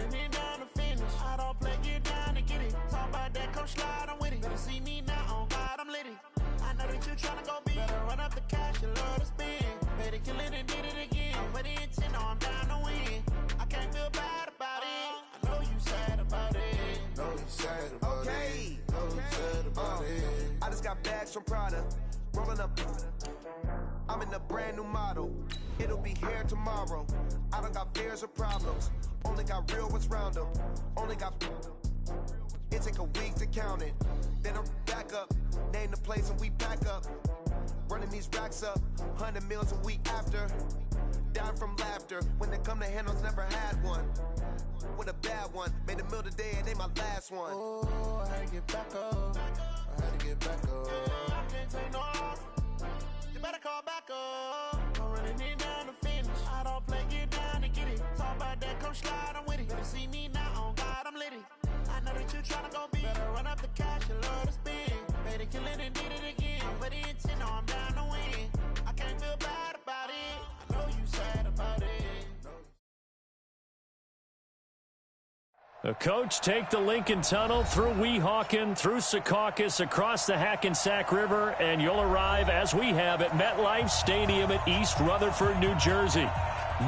running it down to finish. I don't play, get down and get it. Talk about that, come slide, I'm with it. Better see me now, on God, I'm litty. I know that you tryna go big. Better run up the cash, you love to spin. Better kill it and did it again. But the intent, no, I'm down to win. I can't feel bad about it. I know you sad about it. Know you sad about it. Know you sad about it. I just got bags from Prada. Rolling up. I'm in a brand new model. It'll be here tomorrow. I don't got fears or problems. Only got real ones round them. Only got. It take a week to count it. Then I'm back up. Name the place and we back up. Running these racks up. 100 meals a week after. Down from laughter. When they come to handles, never had one. With a bad one. Made a meal today and ain't my last one. Oh, I had to get back up. I had to get back up. I can't take no off. You better call back up. I'm running it down to finish. I don't play, get down and get it. Talk about that, come slide, I'm with it. Better see me now, on God, I'm litty. I know that you tryna go big. Better run up the cash, you love to spin. Better kill it and did it again. But the intent, no, I'm down to win. I can't feel bad about it. I know you sad about it. The coach take the Lincoln Tunnel through Weehawken, through Secaucus, across the Hackensack River, and you'll arrive, as we have, at MetLife Stadium at East Rutherford, New Jersey.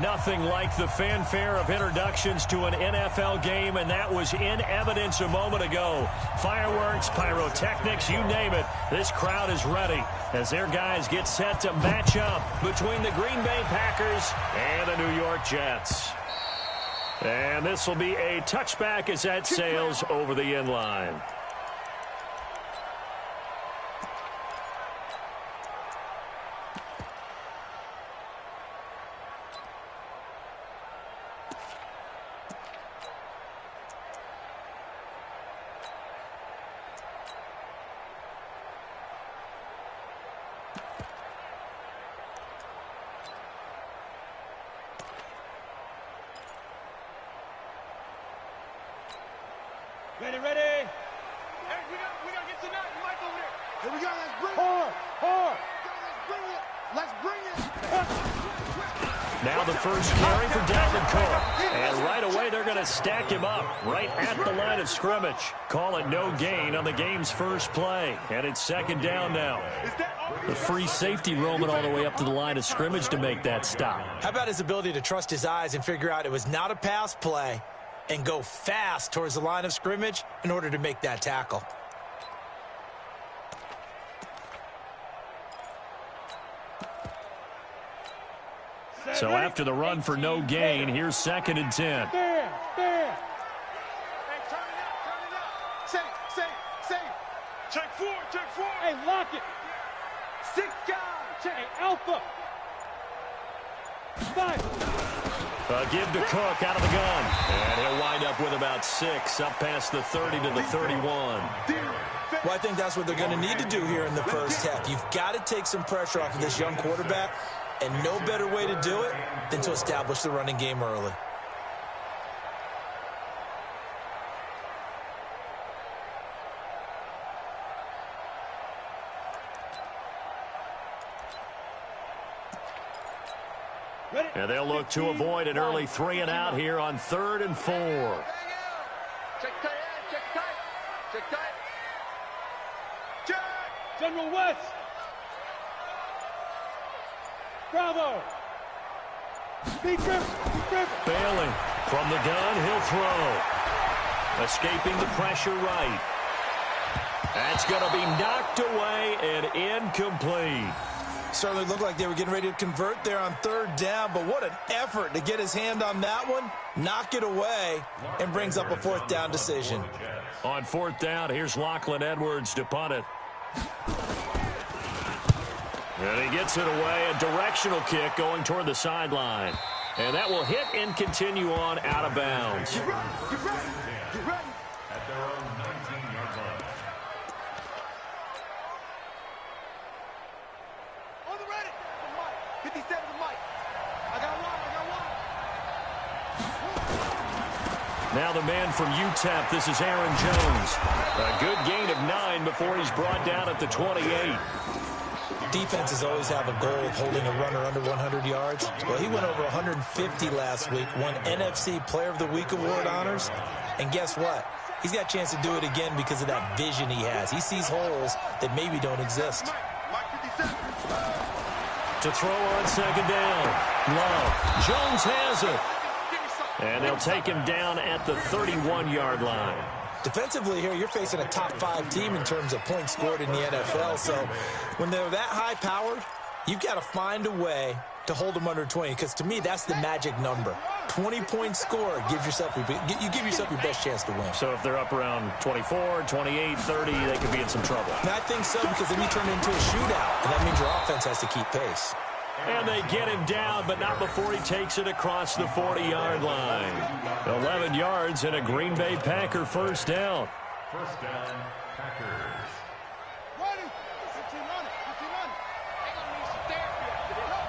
Nothing like the fanfare of introductions to an NFL game, and that was in evidence a moment ago. Fireworks, pyrotechnics, you name it. This crowd is ready as their guys get set to match up between the Green Bay Packers and the New York Jets. And this will be a touchback as that sails over the end line. Ready, ready. Hey, we gotta get to that. Mike over there. Here we go. Let's bring it. Hard. Let's bring it. Now the first carry for Dalvin Cook. And right away they're going to stack him up right at the line of scrimmage. Call it no gain on the game's first play. And it's second down now. The free safety roaming all the way up to the line of scrimmage to make that stop. How about his ability to trust his eyes and figure out it was not a pass play and go fast towards the line of scrimmage in order to make that tackle. So after the run for no gain, here's 2nd and 10. There. Hey, turn it out. Say. Check four. Hey, lock it. 6 guys. Check. Hey, alpha. 5. Give to Cook out of the gun. And he'll wind up with about 6, up past the 30 to the 31. Well, I think that's what they're going to need to do here in the first half. You've got to take some pressure off of this young quarterback, and no better way to do it than to establish the running game early. And they'll look to avoid an early 3 and out here on 3rd and 4. Check tight. General West. Bravo. Be grip. Bailing from the gun, he'll throw. Escaping the pressure right. That's going to be knocked away and incomplete. Certainly looked like they were getting ready to convert there on 3rd down, but what an effort to get his hand on that one, knock it away, and brings up a 4th down decision. On 4th down, here's Lachlan Edwards to punt it. And he gets it away, a directional kick going toward the sideline. And that will hit and continue on out of bounds. Get ready. At their own 19-yard line. On the ready. 57 to Mike. I got one. Now the man from UTEP, this is Aaron Jones. A good gain of 9 before he's brought down at the 28. Defenses always have a goal of holding a runner under 100 yards. Well, he went over 150 last week, won NFC Player of the Week award honors. And guess what? He's got a chance to do it again because of that vision he has. He sees holes that maybe don't exist. To throw on second down. Love. Jones has it. And they'll take him down at the 31-yard line. Defensively here, you're facing a top-5 team in terms of points scored in the NFL. So when they're that high-powered, you've got to find a way to hold them under 20. Because to me, that's the magic number. 20 points scored gives yourself you give yourself your best chance to win. So if they're up around 24, 28, 30, they could be in some trouble. And I think so, because then you turn it into a shootout, and that means your offense has to keep pace. And they get him down, but not before he takes it across the 40-yard line. 11 yards and a Green Bay Packer first down. First down, Packers. Ready. 15 on it. 15 on it. They're going to need some therapy after this.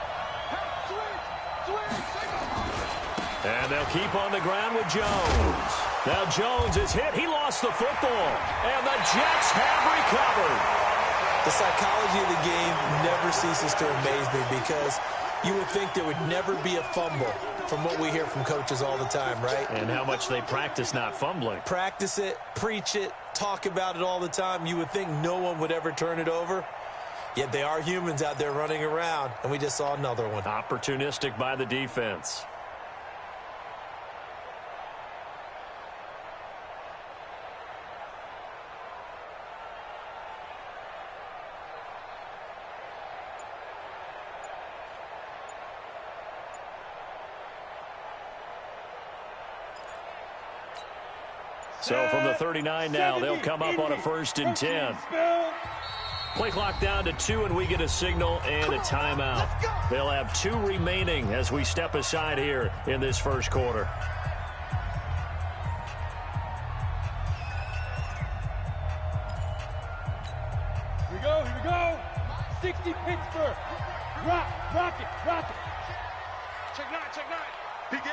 And they'll keep on the ground with Jones. Now Jones is hit. He lost the football. And the Jets have recovered. The psychology of the game never ceases to amaze me, because you would think there would never be a fumble from what we hear from coaches all the time, right? And how much they practice not fumbling. Practice it, preach it, talk about it all the time. You would think no one would ever turn it over. Yet they are humans out there running around, and we just saw another one. Opportunistic by the defense. So from the 39 now, they'll come up on a 1st and 10. Play clock down to 2, and we get a signal and a timeout. They'll have 2 remaining as we step aside here in this first quarter. Here we go. 60 Pittsburgh. Rock it. Check 9. Begin.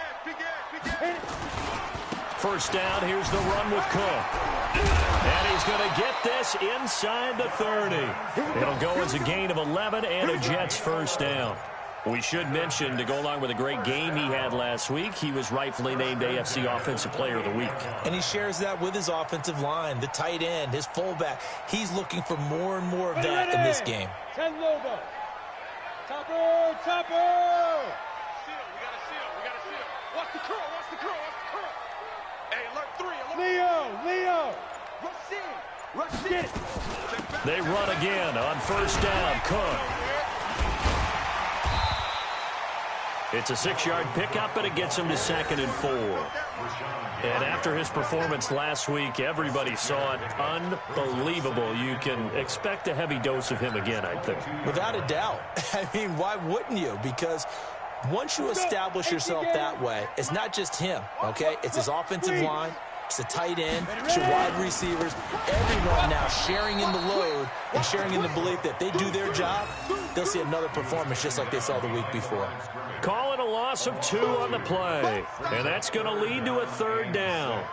First down, here's the run with Cook. And he's going to get this inside the 30. It'll go as a gain of 11 and a Jets first down. We should mention, to go along with a great game he had last week, he was rightfully named AFC Offensive Player of the Week. And he shares that with his offensive line, the tight end, his fullback. He's looking for more and more of that in this game. 10 logo. Topper. Seal. We got to seal. Watch the curl. Hey, alert 3. Leo. Rush in. They run again on first down. Cook. It's a 6-yard pickup, and it gets him to 2nd and 4. And after his performance last week, everybody saw it. Unbelievable. You can expect a heavy dose of him again, I think. Without a doubt. I mean, why wouldn't you? Because once you establish yourself that way, it's not just him, okay? It's his offensive line. It's the tight end. It's your wide receivers. Everyone now sharing in the load and sharing in the belief that they do their job, they'll see another performance just like they saw the week before. Calling a loss of 2 on the play. And that's going to lead to a 3rd down.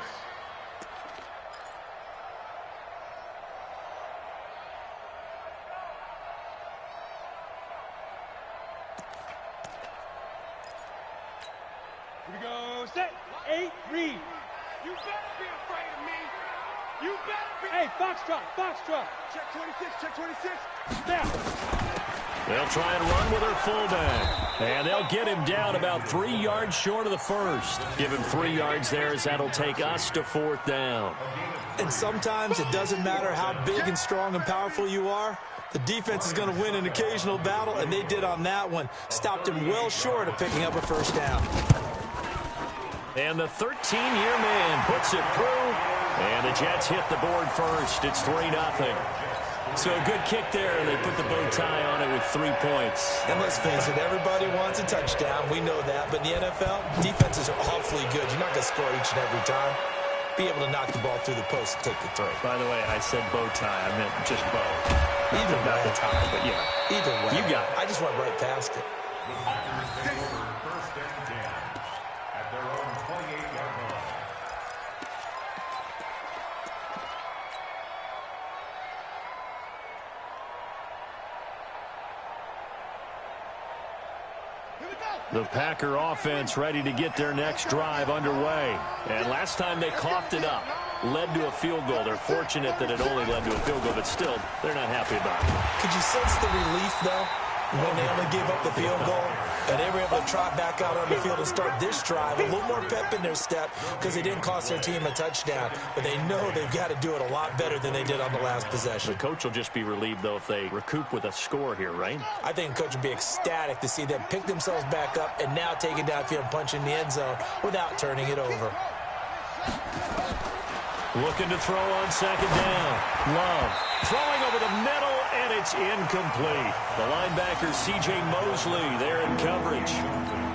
Here we go. Set. 8. Read. You better be afraid of me. You better be. Hey, Foxtrot. Check 26. Now. They'll try and run with their fullback. And they'll get him down about 3 yards short of the first. Give him 3 yards there, as that'll take us to 4th down. And sometimes it doesn't matter how big and strong and powerful you are. The defense is going to win an occasional battle, and they did on that one. Stopped him well short of picking up a first down. And the 13-year man puts it through. And the Jets hit the board first. It's 3-0. So a good kick there, and they put the bow tie on it with 3 points. And let's face it, everybody wants a touchdown. We know that. But in the NFL, defenses are awfully good. You're not going to score each and every time. Be able to knock the ball through the post and take the throw. By the way, I said bow tie. I meant just bow. Either way. Not the tie, but yeah. Either way. You got it. I just went right past it. First and 10 at their own 28-yard line. The Packer offense ready to get their next drive underway. And last time they coughed it up, led to a field goal. They're fortunate that it only led to a field goal, but still, they're not happy about it. Could you sense the relief, though, when they only gave up the field goal? And they were able to trot back out on the field and start this drive. A little more pep in their step because they didn't cost their team a touchdown. But they know they've got to do it a lot better than they did on the last possession. The coach will just be relieved, though, if they recoup with a score here, right? I think the coach would be ecstatic to see them pick themselves back up and now take it downfield and punch in the end zone without turning it over. Looking to throw on second down. Love throwing over the middle, and it's incomplete. The linebacker, C.J. Mosley, there in coverage.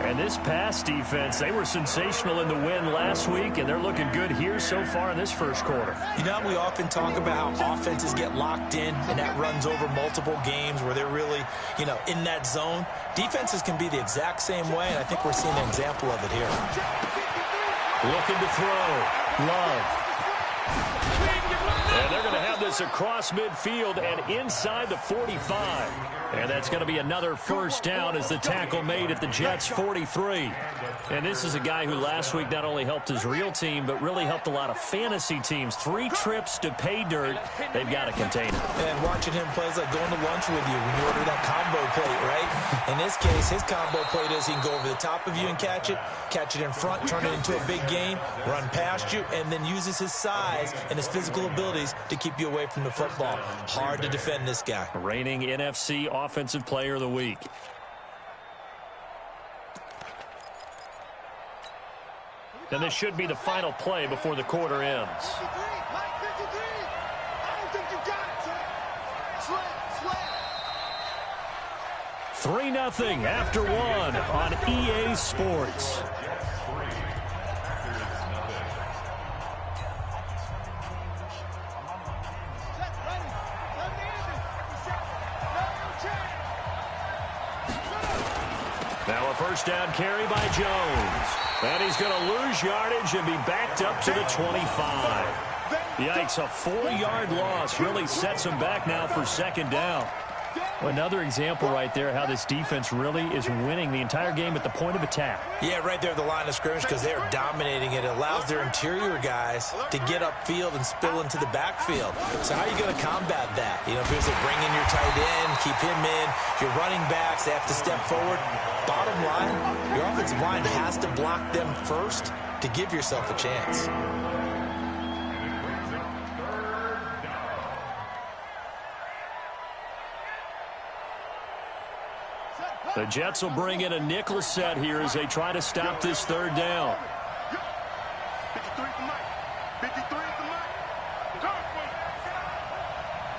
And this pass defense, they were sensational in the win last week, and they're looking good here so far in this first quarter. You know, we often talk about how offenses get locked in, and that runs over multiple games where they're really, you know, in that zone. Defenses can be the exact same way, and I think we're seeing an example of it here. Looking to throw. Love. And they're going to have this across midfield and inside the 45. And that's going to be another first down as the tackle made at the Jets' 43. And this is a guy who last week not only helped his real team, but really helped a lot of fantasy teams. 3 trips to pay dirt. They've got to contain him. And watching him play is like going to lunch with you when you order that combo plate, right? In this case, his combo plate is he can go over the top of you and catch it in front, turn it into a big gain, run past you, and then uses his size and his physical abilities to keep you away from the football. Hard to defend this guy. Reigning NFC Offensive Player of the Week. And this should be the final play before the quarter ends. 3-0 after 1 on EA Sports. Now a first down carry by Jones. And he's going to lose yardage and be backed up to the 25. Yikes, a 4-yard loss really sets him back now for second down. Another example right there how this defense really is winning the entire game at the point of attack. Yeah, right there at the line of scrimmage because they're dominating it. It allows their interior guys to get upfield and spill into the backfield. So how are you going to combat that? You know, if there's a bring in your tight end, keep him in. Your running backs, they have to step forward. Bottom line, your offensive line has to block them first to give yourself a chance. The Jets will bring in a nickel set here as they try to stop this third down. 53 for Mike. 53 for Mike.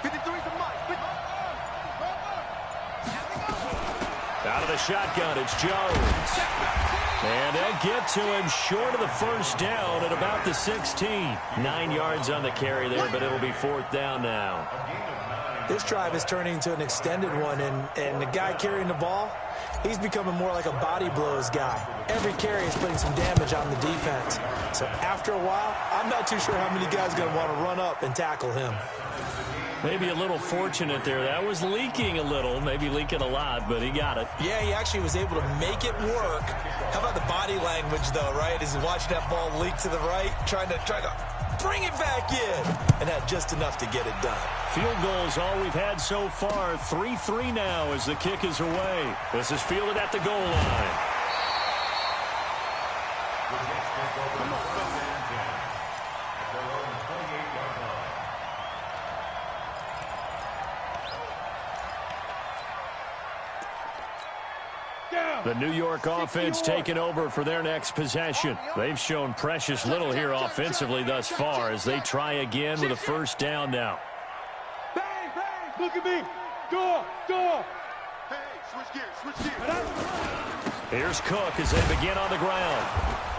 53 for Mike. Out of the shotgun, it's Jones. And they'll get to him short of the first down at about the 16. 9 yards on the carry there, but it'll be 4th down now. This drive is turning into an extended one, and the guy carrying the ball, he's becoming more like a body blows guy. Every carry is putting some damage on the defense. So after a while, I'm not too sure how many guys are going to want to run up and tackle him. Maybe a little fortunate there. That was leaking a little, maybe leaking a lot, but he got it. Yeah, he actually was able to make it work. How about the body language, though, right? As he's watching that ball leak to the right, trying to bring it back in, and had just enough to get it done. Field goals all we've had so far. 3-3 now as the kick is away. This is fielded at the goal line. The New York offense taking over for their next possession. They've shown precious little here offensively thus far as they try again with a first down now. Bang, bang, look at me. Door. Hey, switch gears. Here's Cook as they begin on the ground.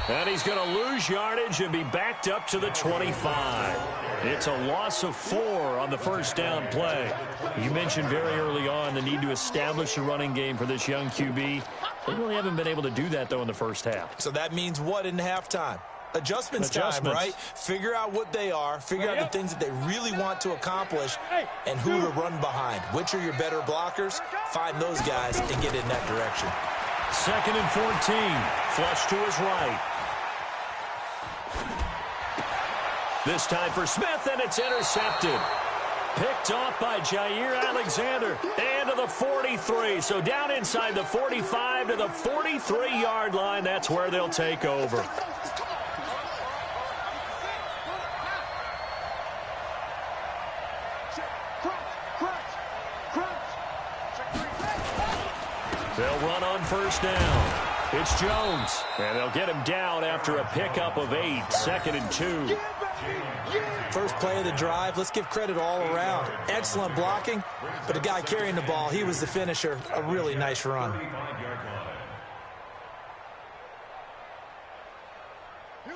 And he's going to lose yardage and be backed up to the 25. It's a loss of 4 on the first down play. You mentioned very early on the need to establish a running game for this young QB. They really haven't been able to do that, though, in the first half. So that means what in halftime? Adjustments time, right? Figure out what they are, figure out the things that they really want to accomplish, and who to run behind. Which are your better blockers? Find those guys and get in that direction. 2nd and 14. Flush to his right. This time for Smith, and it's intercepted. Picked off by Jair Alexander. And to the 43. So down inside the 45 to the 43-yard line. That's where they'll take over. They'll run on first down. It's Jones. And they'll get him down after a pickup of 8. 2nd and 2. First play of the drive, let's give credit all around. Excellent blocking, but the guy carrying the ball, he was the finisher. A really nice run.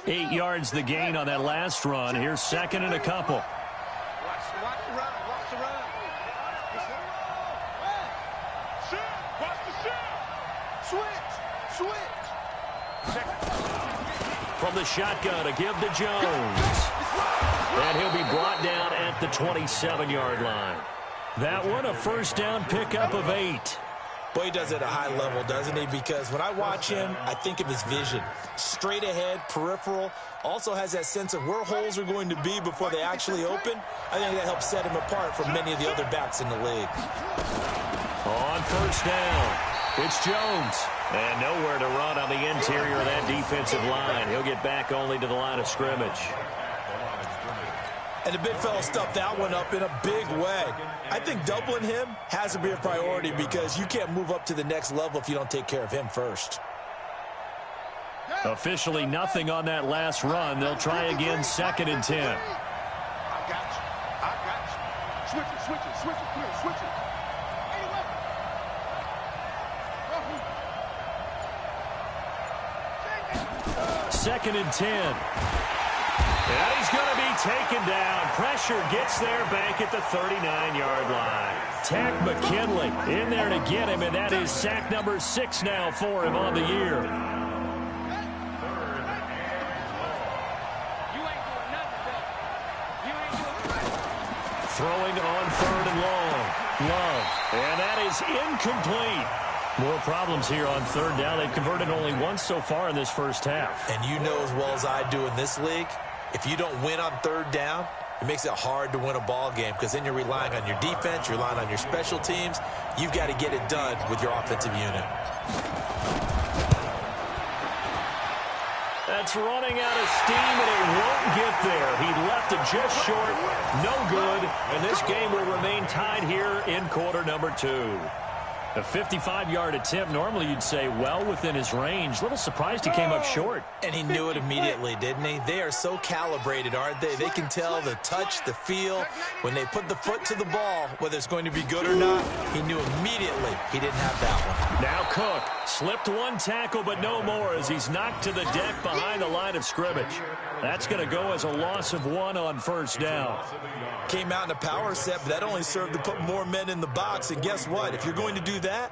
Eight yards the gain on that last run. Here's 2nd and a couple. Watch the run. Watch the run. Watch the switch. From the shotgun, a give to Jones. And he'll be brought down at the 27-yard line. That one, a first down pickup of 8. Boy, he does it at a high level, doesn't he? Because when I watch him, I think of his vision. Straight ahead, peripheral. Also has that sense of where holes are going to be before they actually open. I think that helps set him apart from many of the other backs in the league. On first down, it's Jones. And nowhere to run on the interior of that defensive line. He'll get back only to the line of scrimmage. And the big fella stuffed that one up in a big way. I think doubling him has to be a priority because you can't move up to the next level if you don't take care of him first. Officially nothing on that last run. They'll try again, 2nd and 10. I got you. Switch it. Anyway. 2nd and 10. And he's going to be taken down. Pressure gets there back at the 39-yard line. Tack McKinley in there to get him, and that is sack number 6 now for him on the year. Throwing on 3rd and long. Love. And that is incomplete. More problems here on 3rd down. They've converted only once so far in this first half. And you know as well as I do in this league, if you don't win on 3rd down, it makes it hard to win a ball game because then you're relying on your defense, you're relying on your special teams. You've got to get it done with your offensive unit. That's running out of steam, and it won't get there. He left it just short. No good. And this game will remain tied here in quarter number 2. A 55-yard attempt, normally you'd say well within his range. Little surprised he came up short. And he knew it immediately, didn't he? They are so calibrated, aren't they? They can tell the touch, the feel. When they put the foot to the ball, whether it's going to be good or not, he knew immediately he didn't have that one. Now Cook slipped one tackle, but no more as he's knocked to the deck behind the line of scrimmage. That's going to go as a loss of 1 on first down. Came out in a power set, but that only served to put more men in the box. And guess what? If you're going to do that,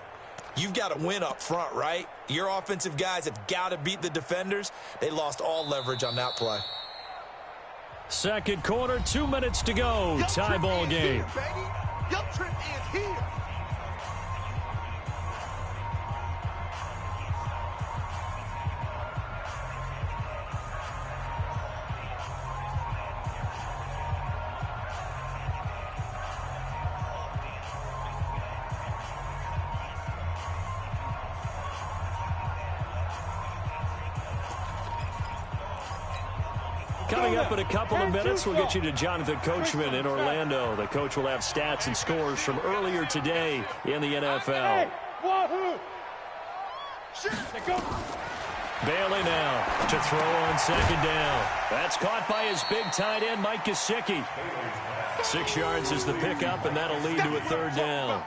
you've got to win up front, right? Your offensive guys have got to beat the defenders. They lost all leverage on that play. Second quarter, 2 minutes to go. Tie ball game. Your trip is here. Coming up in a couple of minutes, we'll get you to Jonathan Coachman in Orlando. The coach will have stats and scores from earlier today in the NFL. Bailey now to throw on 2nd down. That's caught by his big tight end, Mike Gesicki. 6 yards is the pickup, and that'll lead to a 3rd down.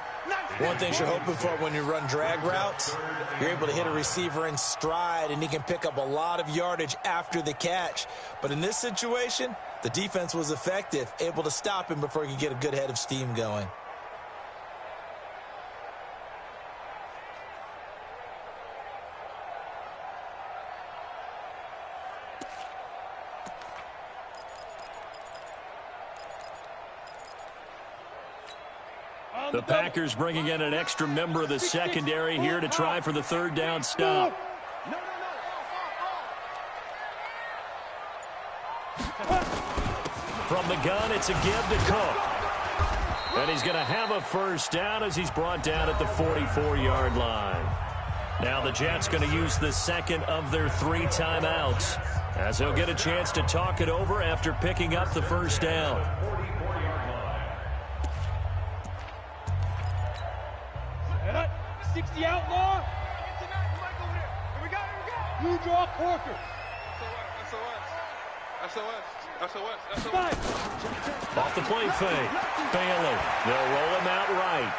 One thing you're hoping for when you run drag routes, you're able to hit a receiver in stride, and he can pick up a lot of yardage after the catch. But in this situation, the defense was effective, able to stop him before he could get a good head of steam going. The Packers bringing in an extra member of the secondary here to try for the third down stop. From the gun, it's a give to Cook. And he's going to have a first down as he's brought down at the 44-yard line. Now the Jets going to use the second of their 3 timeouts as he'll get a chance to talk it over after picking up the first down. 60 outlaw. You draw Corker. SOS. Off the play fake. Bailey. They'll roll him out right.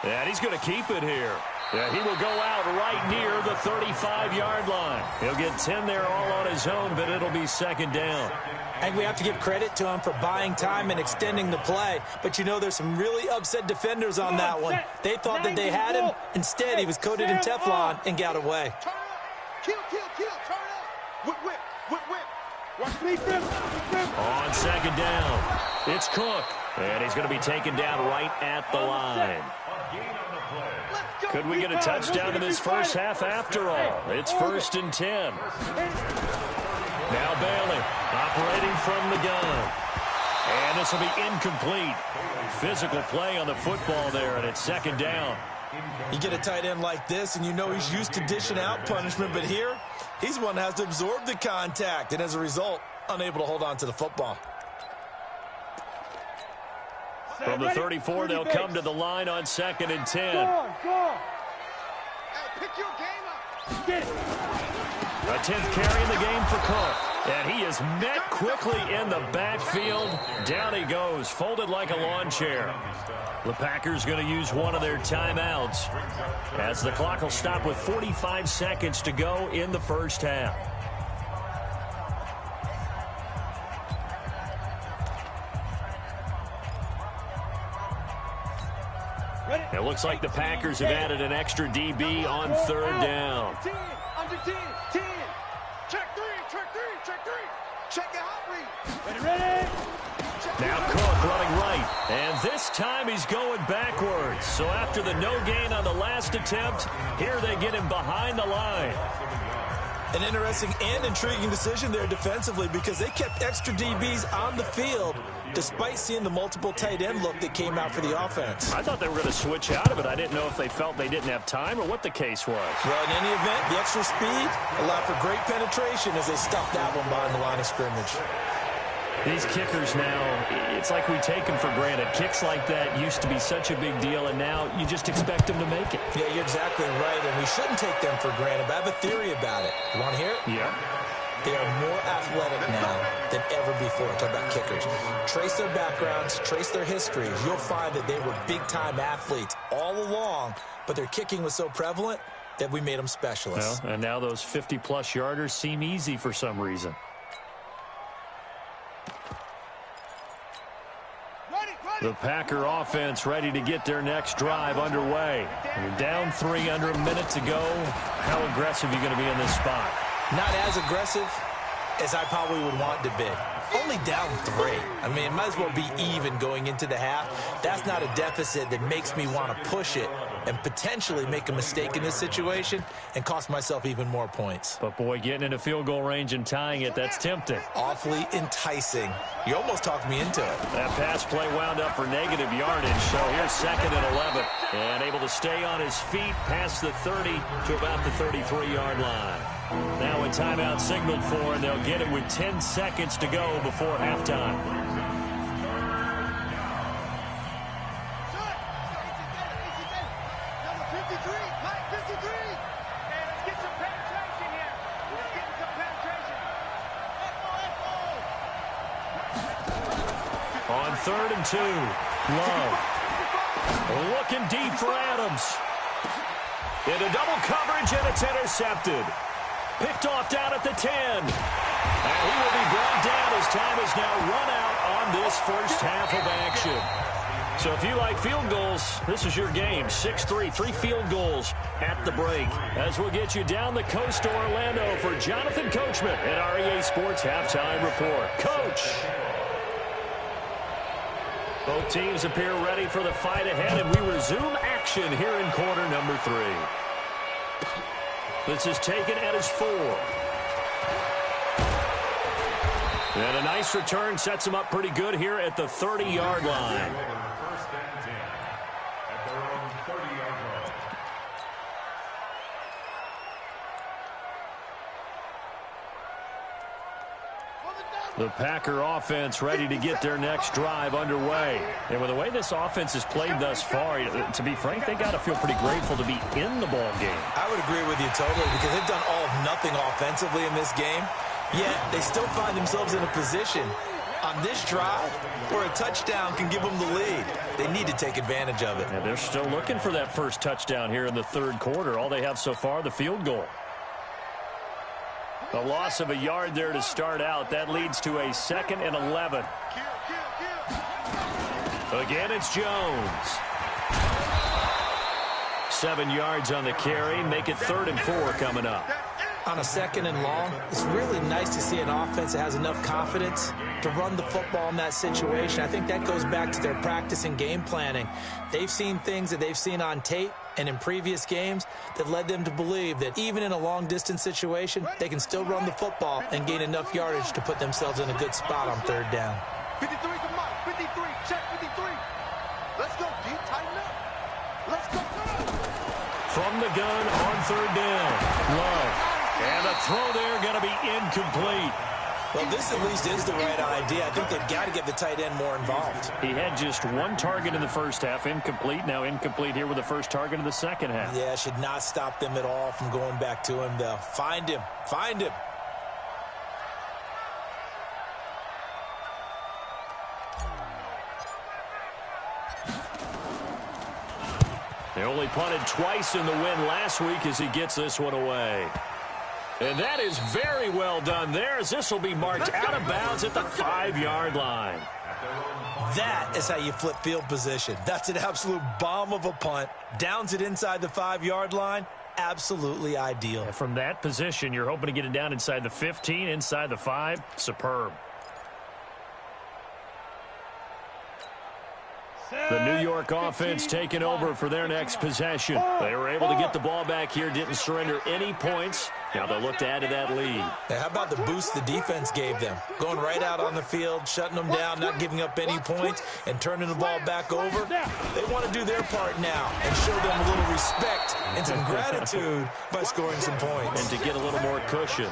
And he's going to keep it here. Yeah, he will go out right near the 35-yard line. He'll get 10 there all on his own, but it'll be second down. I think we have to give credit to him for buying time and extending the play. But, you know, there's some really upset defenders on that one. They thought that they had him. Instead, he was coated in Teflon and got away. Turn up. Kill. Turn up. Whip. Watch me, Flip. On second down, it's Cook. And he's going to be taken down right at the line. Could we get a touchdown in this first half after all? It's 1st and 10. Now Bailey operating from the gun. And this will be incomplete. Physical play on the football there, and it's second down. You get a tight end like this, and you know he's used to dishing out punishment, but here, he's the one that has to absorb the contact, and as a result, unable to hold on to the football. From the 34, they'll come to the line on 2nd and 10. Go. Hey, pick your game up. Get it. A 10th carry in the game for Cook. And he is met quickly in the backfield. Down he goes, folded like a lawn chair. The Packers going to use one of their timeouts as the clock will stop with 45 seconds to go in the first half. It looks like the Packers have added an extra DB on 3rd down. 10, under 10. Check three. Check it out, ready. Now Cook running right, and this time he's going backwards. So after the no gain on the last attempt, here they get him behind the line. An interesting and intriguing decision there defensively because they kept extra DBs on the field despite seeing the multiple tight end look that came out for the offense. I thought they were going to switch out of it. I didn't know if they felt they didn't have time or what the case was. Well, in any event, the extra speed allowed for great penetration as they stuffed that one behind the line of scrimmage. These kickers now, it's like we take them for granted. Kicks like that used to be such a big deal, and now you just expect them to make it. Yeah, you're exactly right, and we shouldn't take them for granted, but I have a theory about it. You want to hear it? Yeah. They are more athletic now than ever before. Talk about kickers. Trace their backgrounds, trace their histories. You'll find that they were big-time athletes all along, but their kicking was so prevalent that we made them specialists. Well, and now those 50-plus yarders seem easy for some reason. The Packer offense ready to get their next drive underway. You're down 3 under a minute to go. How aggressive are you going to be in this spot? Not as aggressive as I probably would want to be. Only down 3. I mean, it might as well be even going into the half. That's not a deficit that makes me want to push it and potentially make a mistake in this situation and cost myself even more points. But, boy, getting into field goal range and tying it, that's tempting. Awfully enticing. You almost talked me into it. That pass play wound up for negative yardage, so here's 2nd and 11. And able to stay on his feet past the 30 to about the 33-yard line. Now a timeout signaled for, and they'll get him with 10 seconds to go before halftime. On 3rd and 2, Love. Looking deep for Adams. Into double coverage, and it's intercepted. Picked off down at the 10. And he will be brought down as time is now run out on this first half of action. So if you like field goals, this is your game. 6-3, 3 field goals at the break. As we'll get you down the coast to Orlando for Jonathan Coachman at our EA Sports Halftime Report. Coach. Both teams appear ready for the fight ahead, and we resume action here in quarter number 3. This is taken at his 4. And a nice return sets him up pretty good here at the 30-yard line. First and 10 at their own 30-yard line. The Packer offense ready to get their next drive underway. And with the way this offense has played thus far, to be frank, they got to feel pretty grateful to be in the ball game. I would agree with you totally because they've done all of nothing offensively in this game, yet they still find themselves in a position on this drive where a touchdown can give them the lead. They need to take advantage of it. And they're still looking for that first touchdown here in the third quarter. All they have so far, the field goal. A loss of a yard there to start out. That leads to a 2nd and 11. Again, it's Jones. 7 yards on the carry. Make it 3rd and 4 coming up. On a 2nd and long, it's really nice to see an offense that has enough confidence to run the football in that situation. I think that goes back to their practice and game planning. They've seen things that they've seen on tape and in previous games that led them to believe that even in a long-distance situation, they can still run the football and gain enough yardage to put themselves in a good spot on 3rd down. 53 to Mike. 53. Check 53. Let's go, D. Tighten up. Let's go. From the gun on 3rd down. Love. And the throw there going to be incomplete. Well, this at least is the right idea. I think they've got to get the tight end more involved. He had just 1 target in the first half, incomplete. Now incomplete here with the first target of the second half. Yeah, should not stop them at all from going back to him, though. Find him. Find him. They only punted twice in the win last week as he gets this one away. And that is very well done there, as this will be marked out of bounds at the 5-yard line. That is how you flip field position. That's an absolute bomb of a punt. Downs it inside the 5-yard line. Absolutely ideal. And from that position, you're hoping to get it down inside the 15, inside the 5. Superb. The New York offense taking over for their next possession. They were able to get the ball back here, didn't surrender any points. Now they'll look to add to that lead. Now, how about the boost the defense gave them? Going right out on the field, shutting them down, not giving up any points, and turning the ball back over. They want to do their part now and show them a little respect and some gratitude by scoring some points. And to get a little more cushion.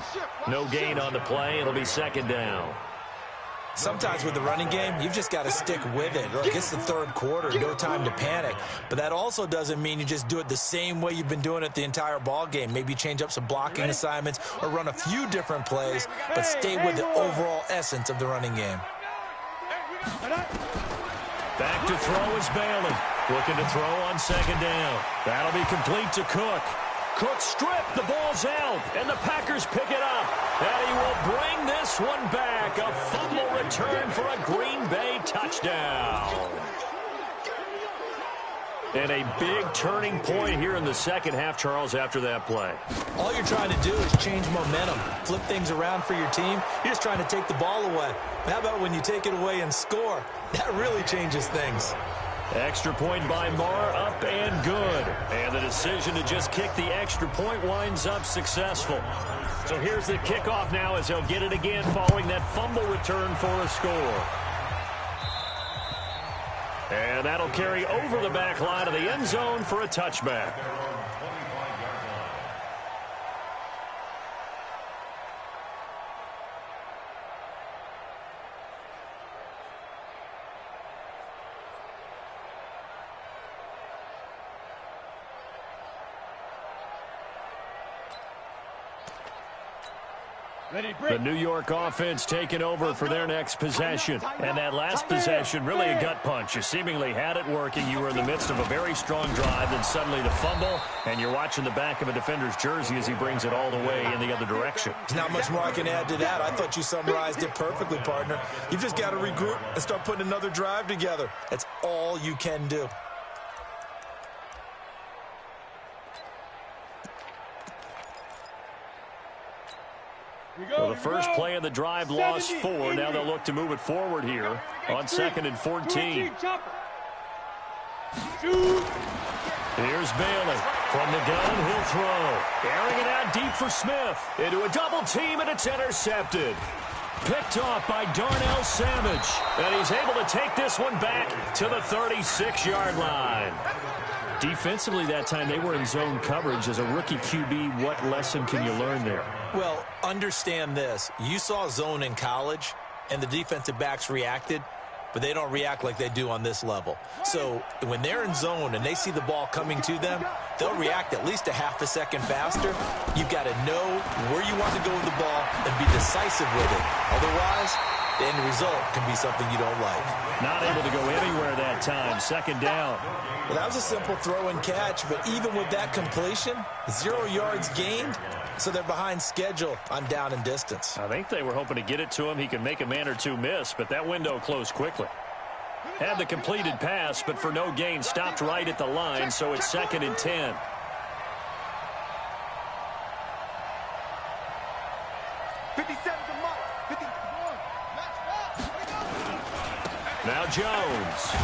No gain on the play. It'll be 2nd down. Sometimes with the running game, you've just got to stick with it. Look, it's the 3rd quarter, no time to panic. But that also doesn't mean you just do it the same way you've been doing it the entire ball game. Maybe change up some blocking assignments or run a few different plays, but stay with the overall essence of the running game. Back to throw is Bailey. Looking to throw on 2nd down. That'll be complete to Cook. Cook stripped, the ball's out, and the Packers pick it up. And he will bring this one back. A fumble return for a Green Bay touchdown. And a big turning point here in the second half, Charles, after that play. All you're trying to do is change momentum, flip things around for your team. You're just trying to take the ball away. How about when you take it away and score? That really changes things. Extra point by Marr, up and good. And the decision to just kick the extra point winds up successful. So here's the kickoff now as he'll get it again following that fumble return for a score. And that'll carry over the back line of the end zone for a touchback. The New York offense taking over for their next possession. And that last possession, really a gut punch. You seemingly had it working. You were in the midst of a very strong drive, then suddenly the fumble, and you're watching the back of a defender's jersey as he brings it all the way in the other direction. There's not much more I can add to that. I thought you summarized it perfectly, partner. You've just got to regroup and start putting another drive together. That's all you can do. Well, the first play of the drive lost 4. Now they'll look to move it forward here on 2nd and 14. Here's Bailey. From the gun, he'll throw. Airing it out deep for Smith. Into a double team, and it's intercepted. Picked off by Darnell Savage. And he's able to take this one back to the 36-yard line. Defensively that time, they were in zone coverage. As a rookie QB, what lesson can you learn there? Well, understand this. You saw zone in college, and the defensive backs reacted, but they don't react like they do on this level. So when they're in zone and they see the ball coming to them, they'll react at least a half a second faster. You've got to know where you want to go with the ball and be decisive with it. Otherwise, the end result can be something you don't like. Not able to go anywhere that time. 2nd down. Well, that was a simple throw and catch, but even with that completion, 0 yards gained, so they're behind schedule on down and distance. I think they were hoping to get it to him. He could make a man or two miss, but that window closed quickly. Had the completed pass, but for no gain, stopped right at the line, so it's 2nd and 10. Now Jones.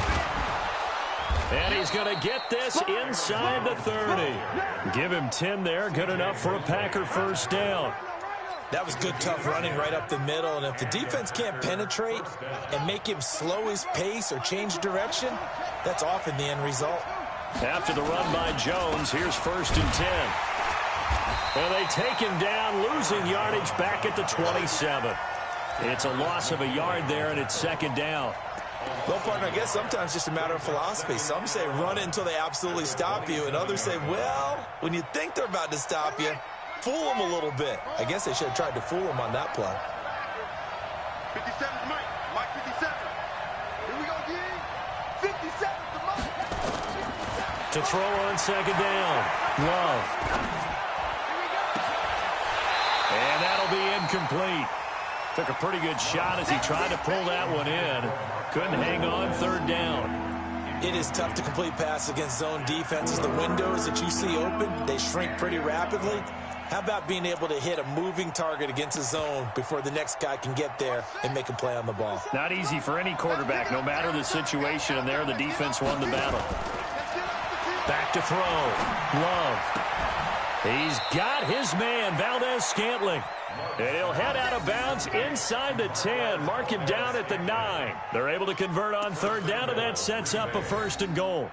And he's going to get this inside the 30. Give him 10 there. Good enough for a Packer first down. That was good, tough running right up the middle. And if the defense can't penetrate and make him slow his pace or change direction, that's often the end result. After the run by Jones, here's 1st and 10. And they take him down, losing yardage back at the 27. It's a loss of a yard there, and it's 2nd down. Well, partner, I guess sometimes it's just a matter of philosophy. Some say run it until they absolutely stop you, and others say, well, when you think they're about to stop you, fool them a little bit. I guess they should have tried to fool them on that play. 57 to Mike. Mike 57. Here we go, G. 57 to Mike. To throw on 2nd down. Love. And that'll be incomplete. Took a pretty good shot as he tried to pull that one in. Couldn't hang on. 3rd down. It is tough to complete pass against zone defenses. The windows that you see open, they shrink pretty rapidly. How about being able to hit a moving target against a zone before the next guy can get there and make a play on the ball? Not easy for any quarterback, no matter the situation, and there the defense won the battle. Back to throw. Love. He's got his man, Valdez-Scantling. And he'll head out of bounds inside the 10. Mark him down at the 9. They're able to convert on 3rd down, and that sets up a 1st and goal.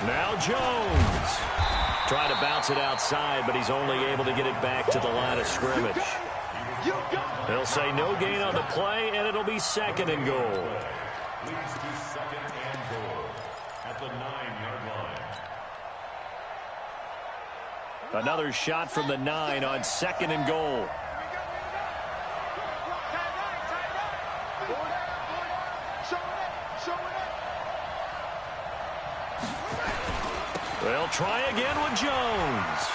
Now Jones. Trying to bounce it outside, but he's only able to get it back to the line of scrimmage. They'll say no gain on the play, and it'll be 2nd and goal. Leads to 2nd and goal at the 9-yard line. Another shot from the 9 on 2nd and goal. They'll try again with Jones.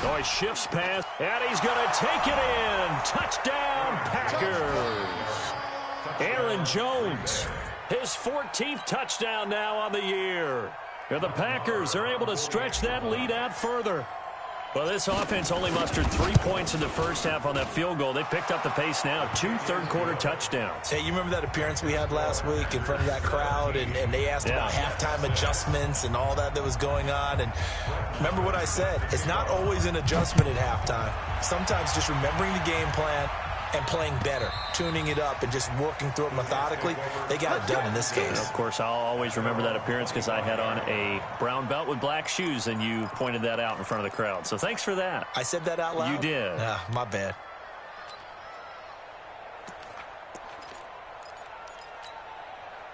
Oh, he shifts past, and he's going to take it in. Touchdown, Packers. Aaron Jones, his 14th touchdown now on the year. And the Packers are able to stretch that lead out further. Well, this offense only mustered 3 points in the first half on that field goal. They picked up the pace now. 2 third-quarter touchdowns. Hey, you remember that appearance we had last week in front of that crowd, and they asked about halftime adjustments and all that was going on. And remember what I said. It's not always an adjustment at halftime. Sometimes just remembering the game plan and playing better, tuning it up and just working through it methodically. They got it done in this case. And of course, I'll always remember that appearance because I had on a brown belt with black shoes, and you pointed that out in front of the crowd. So thanks for that. I said that out loud? You did. My bad.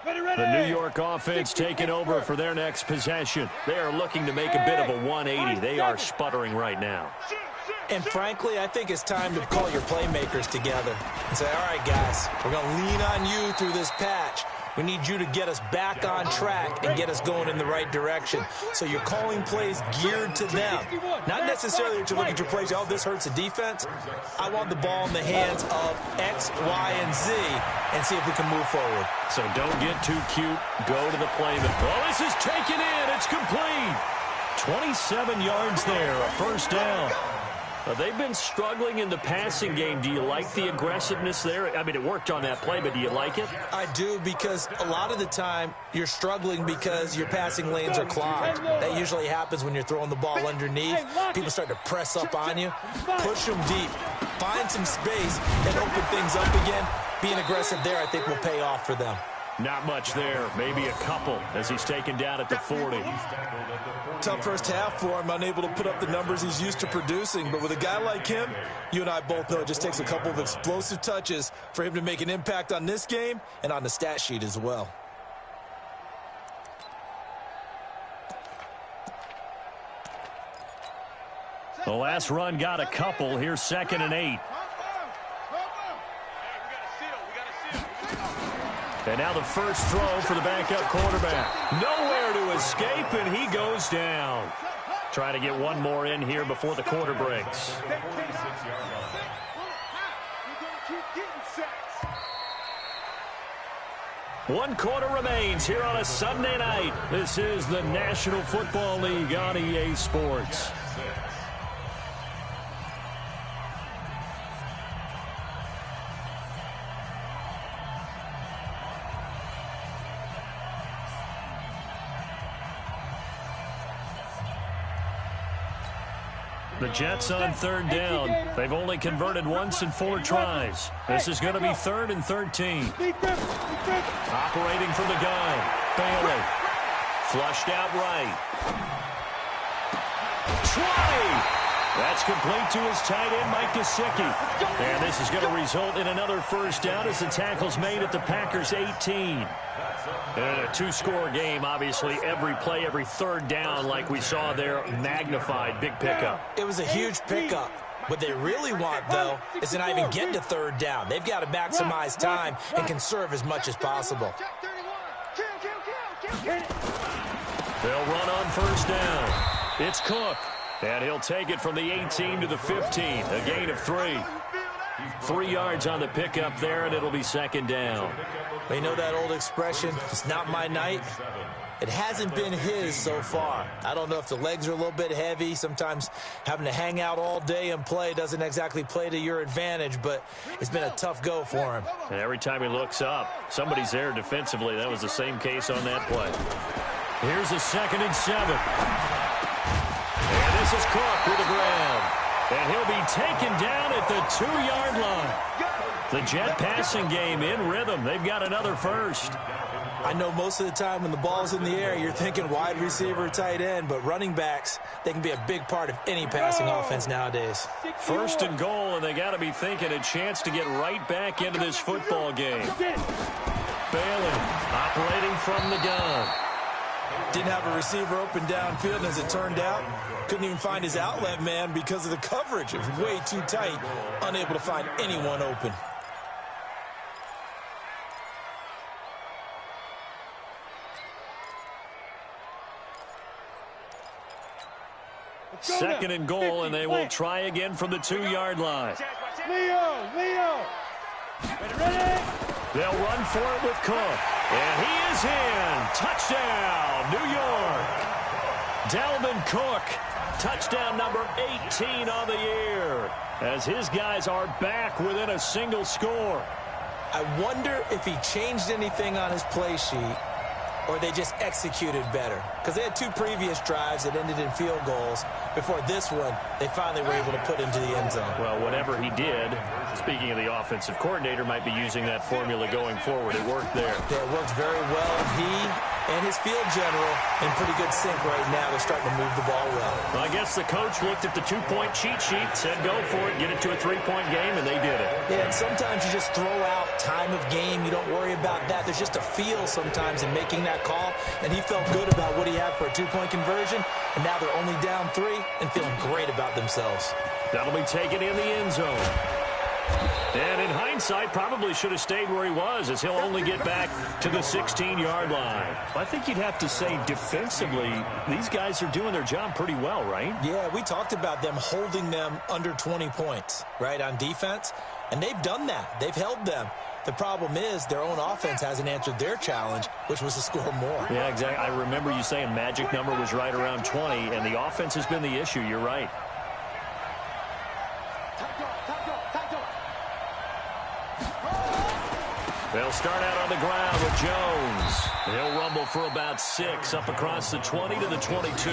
The New York offense taking over for their next possession. They are looking to make a bit of a 180. They are sputtering right now. And frankly, I think it's time to call your playmakers together and say, all right, guys, we're going to lean on you through this patch. We need you to get us back on track and get us going in the right direction. So you're calling plays geared to them. Not necessarily that you look at your plays, oh, this hurts the defense. I want the ball in the hands of X, Y, and Z and see if we can move forward. So don't get too cute. Go to the playman. Oh, this is taken in. It's complete. 27 yards there, a first down. They've been struggling in the passing game. Do you like the aggressiveness there? I mean, it worked on that play, but do you like it? I do, because a lot of the time you're struggling because your passing lanes are clogged. That usually happens when you're throwing the ball underneath. People start to press up on you. Push them deep. Find some space and open things up again. Being aggressive there, I think, will pay off for them. Not much there. Maybe a couple as he's taken down at the 40. Tough first half for him, unable to put up the numbers he's used to producing. But with a guy like him, you and I both know it just takes a couple of explosive touches for him to make an impact on this game and on the stat sheet as well. The last run got a couple. Here's 2nd and 8. And now the first throw for the backup quarterback. Nowhere to escape, and he goes down. Trying to get one more in here before the quarter breaks. One quarter remains here on a Sunday night. This is the National Football League on EA Sports. The Jets on 3rd down. They've only converted once in 4 tries. This is going to be 3rd and 13. Operating from the gun. Bailey. Flushed out right. 20. That's complete to his tight end, Mike Gesicki. And this is going to result in another first down as the tackle's made at the Packers' 18. And a 2-score game, obviously, every play, every 3rd down, like we saw there, magnified, big pickup. It was a huge pickup. What they really want, though, is to not even get to 3rd down. They've got to maximize time and conserve as much as possible. They'll run on first down. It's Cook, and he'll take it from the 18 to the 15, a gain of 3. 3 yards on the pickup there, and it'll be 2nd down. They know that old expression, it's not my night. It hasn't been his so far. I don't know if the legs are a little bit heavy. Sometimes having to hang out all day and play doesn't exactly play to your advantage, but it's been a tough go for him. And every time he looks up, somebody's there defensively. That was the same case on that play. Here's a 2nd and 7. And this is Cook with the ground. And he'll be taken down at the 2-yard line. The Jet passing game in rhythm. They've got another first. I know most of the time when the ball's in the air, you're thinking wide receiver, tight end, but running backs, they can be a big part of any passing offense nowadays. 1st and goal, and they got to be thinking a chance to get right back into this football game. Bailey operating from the gun. Didn't have a receiver open downfield, and as it turned out, couldn't even find his outlet man because of the coverage. It was way too tight, unable to find anyone open. Second and goal, and they will try again from the 2-yard line. Leo. Ready? They'll run for it with Cook. And he is in. Touchdown, New York. Dalvin Cook, touchdown number 18 on the year, as his guys are back within a single score. I wonder if he changed anything on his play sheet or they just executed better. Because they had 2 previous drives that ended in field goals. Before this one, they finally were able to put into the end zone. Well, whatever he did, speaking of the offensive coordinator, might be using that formula going forward. It worked there. Yeah, it worked very well. He and his field general in pretty good sync right now. They're starting to move the ball well. Well, I guess the coach looked at the 2-point cheat sheet, said go for it, get it to a 3-point game, and they did it. Yeah, and sometimes you just throw out time of game. You don't worry about that. There's just a feel sometimes in making that call, and he felt good about what he had for a 2-point conversion, and now they're only down 3 and feeling great about themselves. That'll be taken in the end zone. And in hindsight, probably should have stayed where he was, as he'll only get back to the 16-yard line. I think you'd have to say defensively, these guys are doing their job pretty well, right? Yeah, we talked about them holding them under 20 points, right, on defense. And they've done that. They've held them. The problem is their own offense hasn't answered their challenge, which was to score more. Yeah, exactly. I remember you saying magic number was right around 20, and the offense has been the issue. You're right. They'll start out on the ground with Jones. He'll rumble for about 6 up across the 20 to the 22.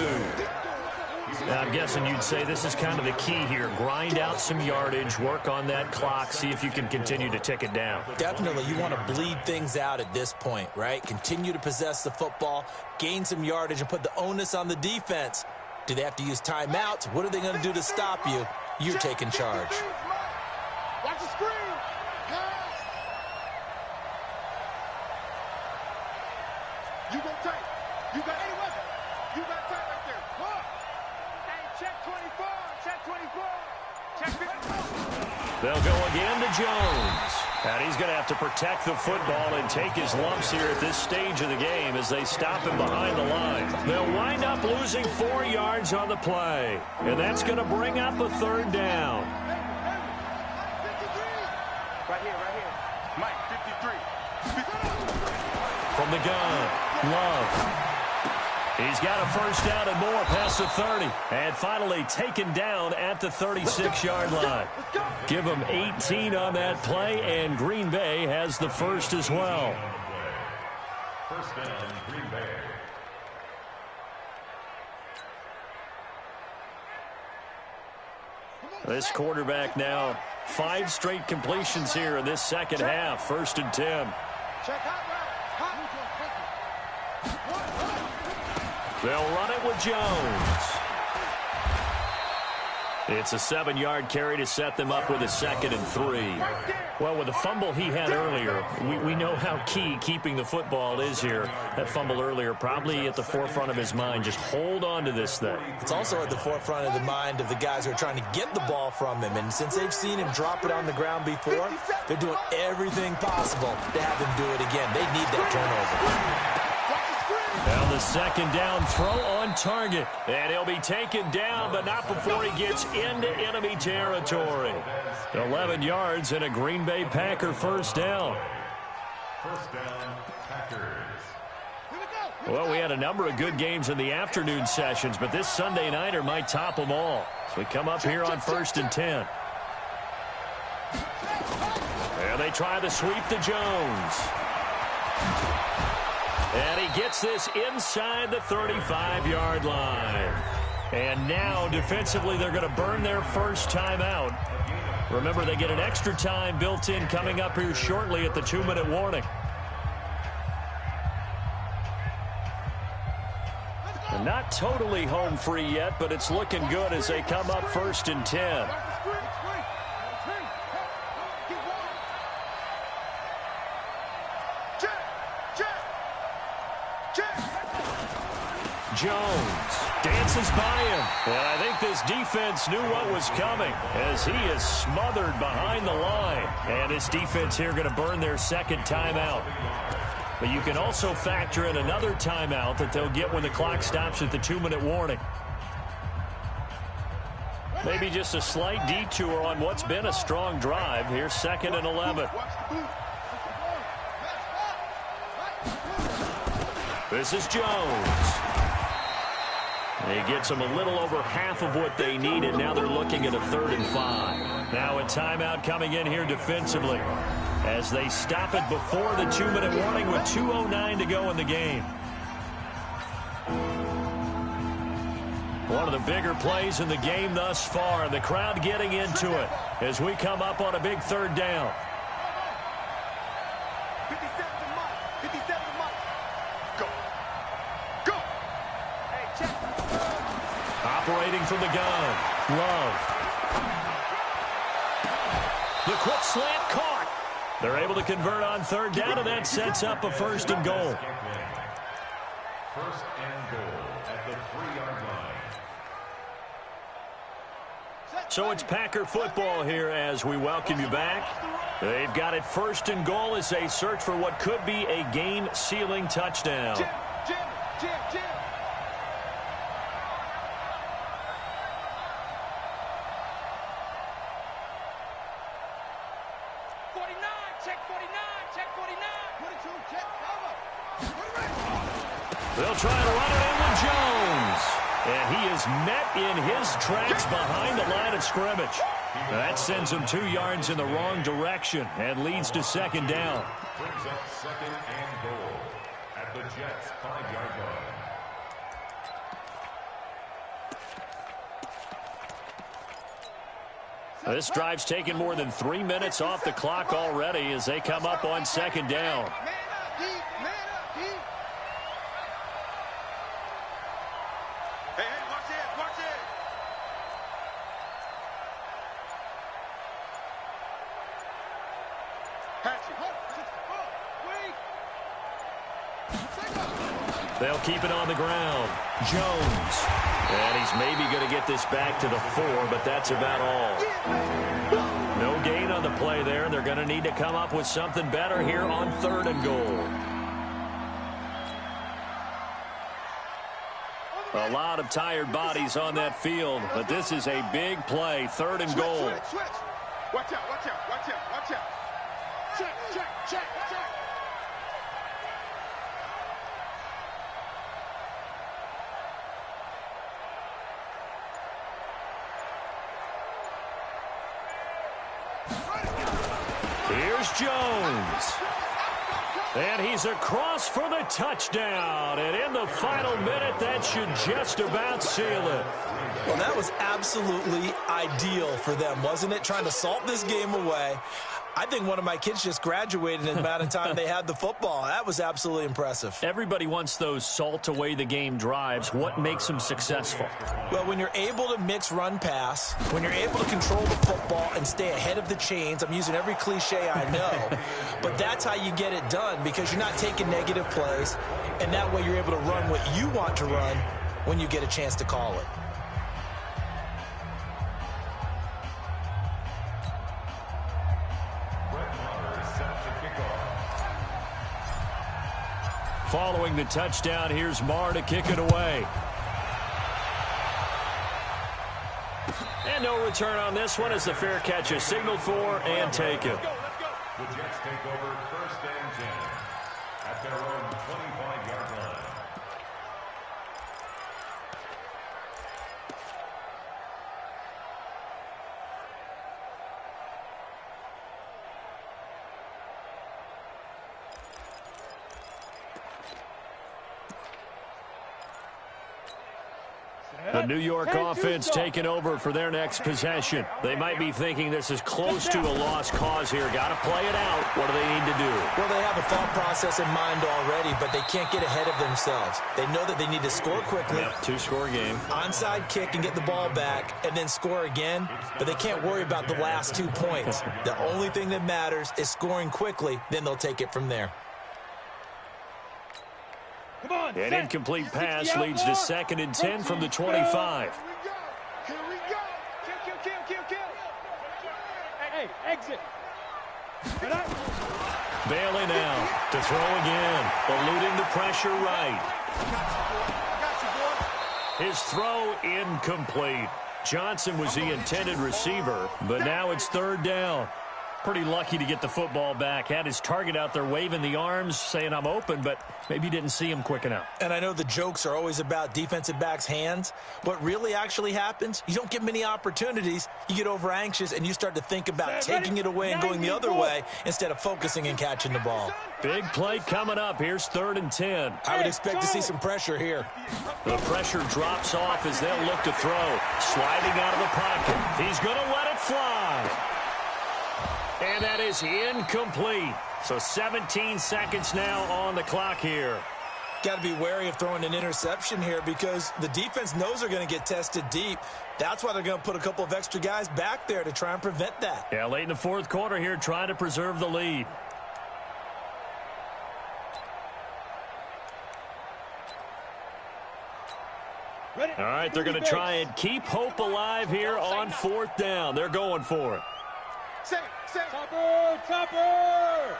Now, I'm guessing you'd say this is kind of the key here. Grind out some yardage, work on that clock, see if you can continue to tick it down. Definitely. You want to bleed things out at this point, right? Continue to possess the football, gain some yardage, and put the onus on the defense. Do they have to use timeouts? What are they going to do to stop you? You're taking charge. Watch the screen. You go tight. You got any weapon. You got tight right there. What? Hey, check 24. Check 24. Check 54. They'll go again to Jones. And he's going to have to protect the football and take his lumps here at this stage of the game as they stop him behind the line. They'll wind up losing 4 yards on the play. And that's going to bring up a 3rd down. Right here. Mike, 53. From the gun, Love. He's got a first down and more past the 30. And finally taken down at the 36-yard line. Give him 18 on that play, and Green Bay has the first as well. First down, Green Bay. This quarterback now 5 straight completions here in this second half. 1st and 10. Check out. They'll run it with Jones. It's a 7-yard carry to set them up with a 2nd and 3. Well, with the fumble he had earlier, we know how key keeping the football is here. That fumble earlier probably at the forefront of his mind. Just hold on to this thing. It's also at the forefront of the mind of the guys who are trying to get the ball from him. And since they've seen him drop it on the ground before, they're doing everything possible to have him do it again. They need that turnover. Now the 2nd down throw on target. And he'll be taken down, but not before he gets into enemy territory. 11 yards and a Green Bay Packer first down. First down, Packers. Well, we had a number of good games in the afternoon sessions, but this Sunday nighter might top them all. So we come up here on 1st and 10. And they try the sweep to Jones. And he gets this inside the 35-yard line. And now, defensively, they're going to burn their first timeout. Remember, they get an extra time built in coming up here shortly at the 2-minute warning. And not totally home free yet, but it's looking good as they come up 1st and 10. Jones dances by him. And I think this defense knew what was coming as he is smothered behind the line. And this defense here going to burn their 2nd timeout. But you can also factor in another timeout that they'll get when the clock stops at the 2-minute warning. Maybe just a slight detour on what's been a strong drive. Here's 2nd and 11. This is Jones. He gets them a little over half of what they needed. Now they're looking at a 3rd and 5. Now a timeout coming in here defensively as they stop it before the 2-minute warning with 2:09 to go in the game. One of the bigger plays in the game thus far. The crowd getting into it as we come up on a big 3rd down. 57 to Mike. 57 to Mike. Go. Go. Hey, check. Operating from the gun. Love. The quick slant caught. They're able to convert on 3rd down, and that sets up a 1st and goal. 1st and goal at the 3-yard line. So it's Packer football here as we welcome you back. They've got it 1st and goal as they search for what could be a game-sealing touchdown. Jim. 49, check 49, check 49. 22, check cover. They'll try to run it in with Jones. And he is met in his tracks behind the line of scrimmage. That sends him 2 yards in the wrong direction and leads to 2nd down. Brings up 2nd and goal at the Jets' 5-yard line. This drive's taken more than 3 minutes off the clock already as they come up on 2nd down. Man up, D. Hey, watch it. They'll keep it on the ground. Jones. And he's maybe going to get this back to the 4, but that's about all. No gain on the play there, and they're going to need to come up with something better here on 3rd and goal. A lot of tired bodies on that field, but this is a big play, 3rd and goal. Switch. Watch out. Check. Here's Jones. And he's across for the touchdown. And in the final minute, that should just about seal it. Well, that was absolutely ideal for them, wasn't it? Trying to salt this game away. I think one of my kids just graduated in the amount of time they had the football. That was absolutely impressive. Everybody wants those salt-away-the-game drives. What makes them successful? Well, when you're able to mix run-pass, when you're able to control the football and stay ahead of the chains, I'm using every cliche I know, but that's how you get it done because you're not taking negative plays, and that way you're able to run what you want to run when you get a chance to call it. Following the touchdown, here's Marr to kick it away. And no return on this one as the fair catch is signaled for and taken. The Jets take over 1st and 10 at their own 25-yard line. The New York offense taking over for their next possession. They might be thinking this is close to a lost cause here. Got to play it out. What do they need to do? Well, they have a thought process in mind already, but they can't get ahead of themselves. They know that they need to score quickly. Yep, 2-score game. Onside kick and get the ball back and then score again, but they can't worry about the last 2 points. The only thing that matters is scoring quickly, then they'll take it from there. An incomplete pass leads to 2nd and 10 from the 25. Here we go. Kill. Hey, exit. Bailing out to throw again. Eluding the pressure right. His throw incomplete. Johnson was the intended receiver, but now it's 3rd down. Pretty lucky to get the football back. Had his target out there waving the arms, saying I'm open, but maybe didn't see him quick enough. And I know the jokes are always about defensive backs' hands. What really actually happens, you don't get many opportunities. You get over anxious, and you start to think about taking it away and going the other way instead of focusing and catching the ball. Big play coming up. Here's 3rd and 10. I would expect to see some pressure here. The pressure drops off as they'll look to throw. Sliding out of the pocket. He's going to let it fly. And that is incomplete. So 17 seconds now on the clock here. Got to be wary of throwing an interception here because the defense knows they're going to get tested deep. That's why they're going to put a couple of extra guys back there to try and prevent that. Yeah, late in the 4th quarter here, trying to preserve the lead. All right, they're going to try and keep hope alive here on 4th down. They're going for it. Topper!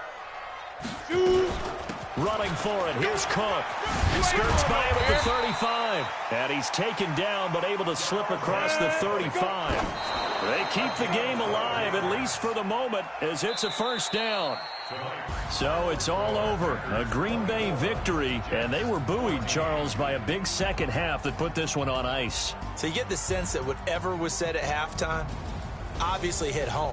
Shoot! Running for it. Here's Cook. He skirts by him at the 35. And he's taken down, but able to slip across the 35. They keep the game alive, at least for the moment, as it's a 1st down. So it's all over. A Green Bay victory, and they were buoyed, Charles, by a big second half that put this one on ice. So you get the sense that whatever was said at halftime obviously hit home.